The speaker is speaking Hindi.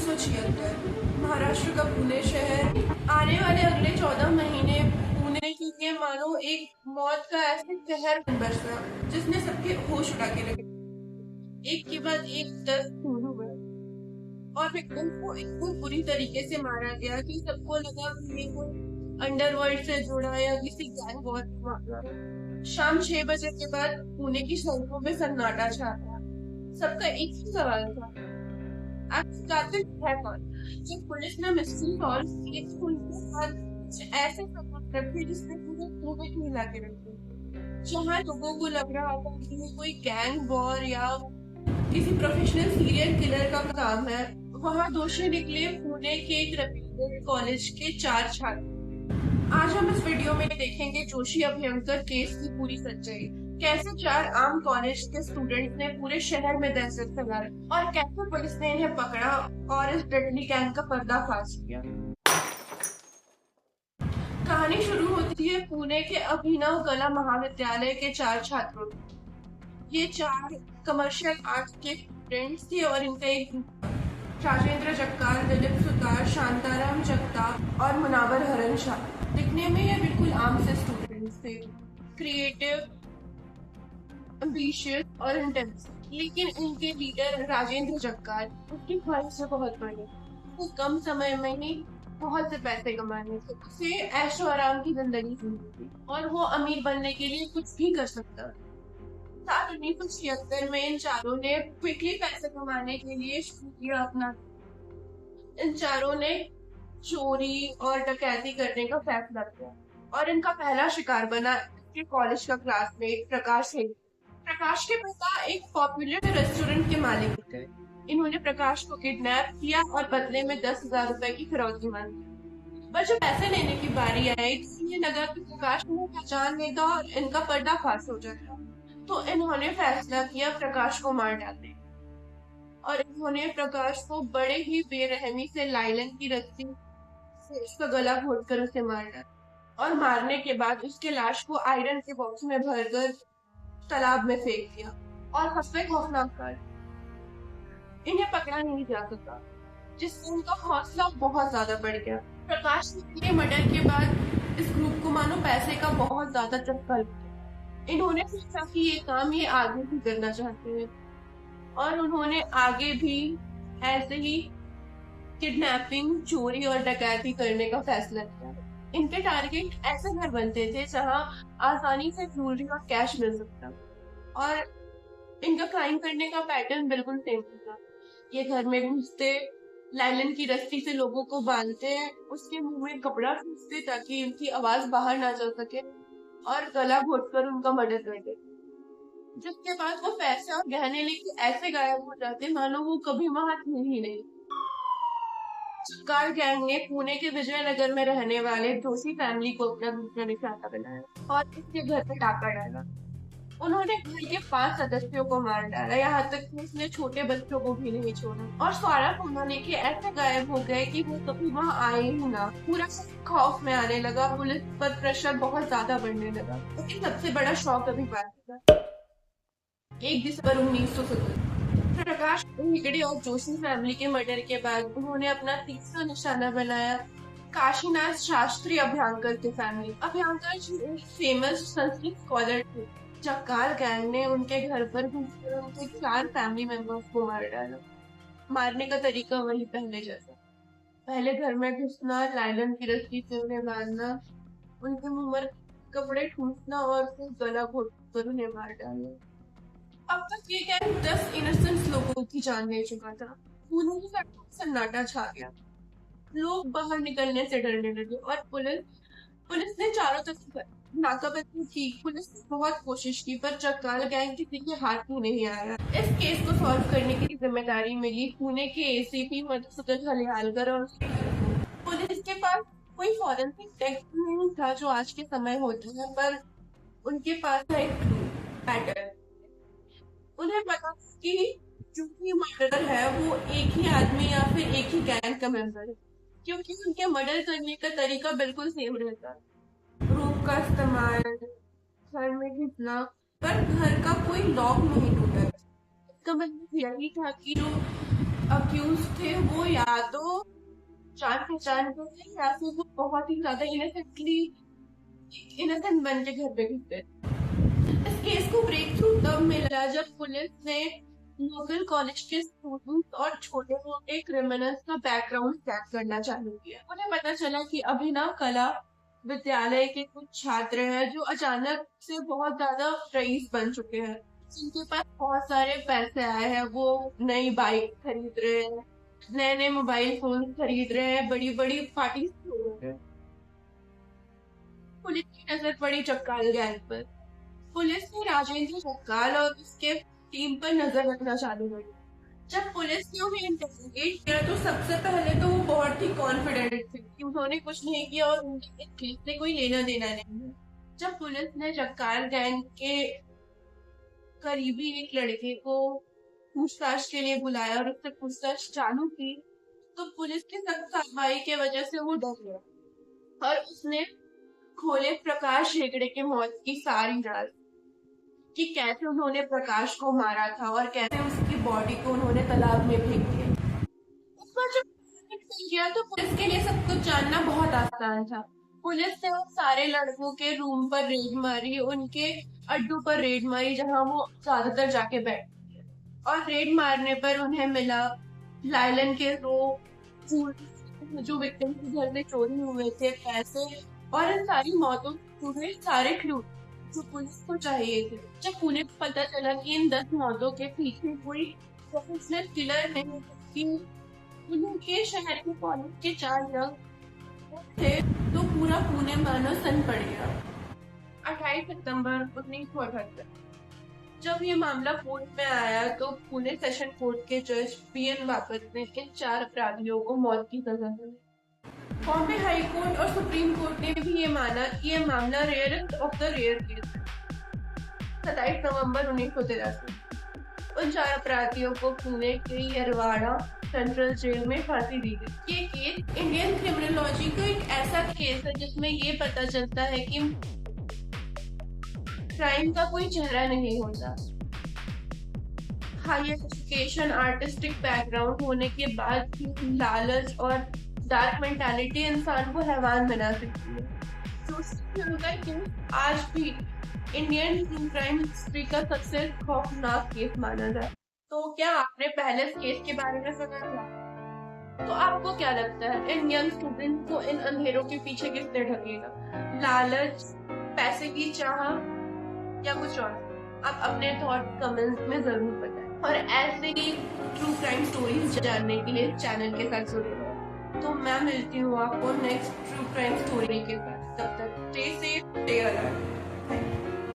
1976 महाराष्ट्र का पुणे शहर। आने वाले अगले 14 महीने पुणे के लिए मानो एक मौत का ऐसे कहर बरसा जिसने सबके होश उड़ा के रखे। एक के बाद एक 10 खून हुए और विक्टिम को इतनी बुरी तरीके से मारा गया कि सबको लगा कि ये कोई अंडरवर्ल्ड से जुड़ा या किसी गैंग वॉर का मामला है। शाम 6 बजे के बाद पुणे की सड़कों में सन्नाटा छा गया। सबका एक ही सवाल था, आखिर कातिल है कौन? जब पुलिस ने मिस्ट्री सॉल्व की तो उनके साथ कुछ ऐसे सबूत थे जिसने पूरे पुणे को हिला के रख दिया। जहाँ लोगों को लग रहा था कि ये कोई गैंग वॉर या किसी प्रोफेशनल सीरियल किलर का काम है, वहाँ दोषी निकले पुणे के एक रेप्यूटेड कॉलेज के 4 छात्र। आज हम इस वीडियो में देखेंगे जोशी अभ्यंकर केस की पूरी सच्चाई, कैसे 4 आम कॉलेज के स्टूडेंट्स ने पूरे शहर में दहशत फैलाई और कैसे पुलिस ने इन्हें पकड़ा और इस डेडली गैंग का पर्दाफाश किया। कहानी शुरू होती है पुणे के अभिनव कला महाविद्यालय के 4 छात्रों। ये 4 कमर्शियल आर्ट्स के स्टूडेंट्स थे और इनका एक राजेंद्र जक्कार, दिलीप सुतार, शांताराम जगताप और मुनावर हरन शाह। दिखने में ये बिल्कुल आम से स्टूडेंट्स थे, क्रिएटिव, एम्बिशियस और इंटेंस। लेकिन इनके लीडर राजेंद्र जक्कार, उसकी ख्वाहिश बहुत बड़ी, वो कम समय में ही बहुत से पैसे कमाने थे, उसे ऐशो आराम की जिंदगी जीनी थी और वो अमीर बनने के लिए कुछ भी कर सकता। साल 1976 में इन चारों ने क्विकली पैसे कमाने के लिए शुरू किया अपना। इन चारों ने चोरी और डकैती करने का फैसला किया और इनका पहला शिकार बना इसके कॉलेज का क्लासमेट प्रकाश सिंह। प्रकाश के पिता एक पॉपुलर रेस्टोरेंट के मालिक थे। इन्होंने प्रकाश को किडनैप किया और बदले में 10,000 रुपए की फिरौती मांगी। पर जब पैसे लेने की बारी आई तो इन्हें लगा कि प्रकाश को पहचान लेगा और इनका पर्दाफाश हो जाएगा, तो इन्होंने फैसला किया प्रकाश को मार डालने। और इन्होंने प्रकाश को बड़े ही बेरहमी से लाइलन की रस्सी से उसका गला घोटकर उसे मार डाला और मारने के बाद उसके लाश को आयरन के बॉक्स में भरकर तालाब में फेंक दिया। और सबसे खौफनाक बात, इन्हें पकड़ा नहीं जा सका, जिससे उनका हौसला बहुत ज्यादा बढ़ गया। प्रकाश के मर्डर के बाद इस ग्रुप को मानो पैसे का बहुत ज्यादा चस्का लग गया। इन्होंने सोचा कि ये काम ये आगे भी करना चाहते हैं और उन्होंने आगे भी ऐसे ही किडनैपिंग, चोरी और डकैती करने का फैसला किया। इनके टारगेट ऐसे घर बनते थे जहां आसानी से ज्वेलरी और कैश मिल सकता और इनका क्राइम करने का पैटर्न बिल्कुल सेम था। ये घर में घुसते, लाइलन की रस्सी से लोगों को बांधते, उसके मुंह में कपड़ा ठूंसते ताकि उनकी आवाज बाहर ना जा सके और गला घोटकर उनका मर्डर कर देते। जिसके बाद वो पैसे और गहने लेके ऐसे गायब हो जाते मानो वो कभी वहां थे ही नहीं। जक्कार गैंग ने पुणे के विजयनगर में रहने वाले जोशी फैमिली को अपना दूसरा निशाना बनाया और इसके घर पे डाका डाला। उन्होंने घर के 5 सदस्यों को मार डाला, यहाँ तक कि उसने छोटे बच्चों को भी नहीं छोड़ा और सारा सोना लेके ऐसे गायब हो गए कि वो कभी वहाँ आए ही ना। पूरा खौफ में आने लगा, पुलिस पर प्रेशर बहुत ज्यादा बढ़ने लगा। लेकिन सबसे बड़ा शौक अभी बाकी था। 1 दिसंबर 1970 प्रकाश हेगड़े और जोशी फैमिली के मर्डर के बाद उन्होंने अपना तीसरा निशाना बनाया काशीनाथ शास्त्री अभ्यंकर की फैमिली। अभ्यंकर जी एक फेमस संस्कृत स्कॉलर थे। जक्कार गैंग ने उनके घर पर घुसकर उनके 4 फैमिली मेंबर्स को मार डाला। मारने का तरीका वही पहले जैसा, पहले घर में घुसना, लाइलन की रस्सी से उन्हें मारना, उनके मुंह में कपड़े ठूंसना और फिर गला घोटकर उन्हें मार डालना। अब तक ये गैंग 10 इनोसेंट लोगों की जान ले चुका था। पुणे की सड़कों पर सन्नाटा छा गया, लोग बाहर निकलने से डरने लगे और पुलिस ने चारों तरफ नाकाबंदी की। पुलिस ने बहुत कोशिश की पर जक्कार गैंग किसी के हाथ में नहीं आया। इस केस को सॉल्व करने की जिम्मेदारी मिली पुणे के एसीपी मधुसूदन हलियालकर और पुलिस के पास कोई फॉरेंसिक टेस्ट नहीं था जो आज के समय होता है, पर उनके पास था एक पैटर्न। उन्हें पता कि जो भी मर्डर है वो एक ही आदमी या फिर एक ही गैंग का मेंबर है, क्योंकि उनके मर्डर करने का तरीका बिल्कुल सेम रहता है। रूप का इस्तेमाल, घर में घुसना, पर घर का कोई लॉक नहीं टूटा। इसका मतलब यही था कि जो अक्यूज थे वो या तो जान पहचान के थे या फिर वो बहुत ही ज्यादा इनोसेंट बन के घर पे घुसते। इस केस को ब्रेक थ्रू तब मिला जब पुलिस ने लोकल कॉलेज के स्टूडेंट्स और छोटे मोटे क्रिमिनल्स का बैकग्राउंड चेक करना चालू किया। उन्हें पता चला कि अभिनव कला विद्यालय के कुछ छात्र हैं जो अचानक से बहुत ज्यादा रईस बन चुके हैं, जिनके पास बहुत सारे पैसे आए हैं। वो नई बाइक खरीद रहे हैं, नए नए मोबाइल फोन खरीद रहे हैं, बड़ी बड़ी पार्टी हो रहे हैं। पुलिस की नजर पड़ी चक्काल गैंग पर। पुलिस ने राजेंद्र चक्काल और उसके टीम पर नजर रखना चालू करी। जब पुलिस ने उन्हें इंटेरोगेट किया तो सबसे पहले तो वो बहुत ही कॉन्फिडेंट थे कि उन्होंने कुछ नहीं किया और उनके इस केस से कोई लेना देना नहीं है। जब पुलिस ने चक्काल गैंग के करीबी एक लड़के को पूछताछ के लिए बुलाया और उससे पूछताछ चालू की, तो पुलिस की सख्त कार्रवाई की वजह से वो डर गया और उसने खोले प्रकाश हेगड़े के मौत की सारी राज, कि कैसे उन्होंने प्रकाश को मारा था और कैसे उसकी बॉडी को उन्होंने तालाब में फेंक दिया। उस पर जब किया तो पुलिस के लिए सब कुछ जानना बहुत आसान था। पुलिस ने उन सारे लड़कों के रूम पर रेड मारी, उनके अड्डों पर रेड मारी जहां वो ज्यादातर जाके बैठते थे, और रेड मारने पर उन्हें मिला लाइलन के फूल जो विक्टिम के घर में चोरी हुए थे, पैसे और इन सारी मौतों के सारे क्लू जो पुलिस को चाहिए थे। जब पुलिस को पता चला कि इन 10 मौतों के पीछे कोई प्रोफेशनल किलर नहीं कि उनके शहर के कॉलेज के 4 यंग थे, तो पूरा पुणे मानो सन पड़ गया। 28 सितंबर 1978 जब ये मामला कोर्ट में आया तो पुणे सेशन कोर्ट के जज पीएन बापट ने इन 4 अपराधियों को मौत की सजा दी। बॉम्बे हाई कोर्ट और सुप्रीम कोर्ट ने भी ये माना कि ये मामला rarest of the rare case है। 27 नवंबर 1983 उन 4 अपराधियों को पुणे के यरवाड़ा सेंट्रल जेल में फांसी दी गई। ये केस इंडियन क्रिमिनोलॉजी का एक ऐसा केस है जिसमें ये पता चलता है कि क्राइम का कोई चेहरा नहीं होता। हाई एजुकेशन, आर्टिस्टिक बैकग्राउंड होने के बाद भी लालच और डार्क मेंटालिटी इंसान को हैवान बना सकती है। आज भी इंडियन ट्रू क्राइम हिस्ट्री का सबसे खौफनाक केस माना जाए। तो क्या आपने पहले इस केस के बारे में सुना था? तो आपको क्या लगता है इन यंग स्टूडेंट को इन अंधेरों के पीछे किसने ढकेला? लालच, पैसे की चाह या कुछ और? आप अपने थॉट कमेंट्स में जरूर बताएं और ऐसे ही ट्रू क्राइम स्टोरीज जानने के लिए चैनल के साथ जुड़े रहें। तो मैं मिलती हूँ आपको नेक्स्ट ट्रू क्राइम स्टोरी के साथ। तब तक स्टे सेफ, स्टे अलर्ट।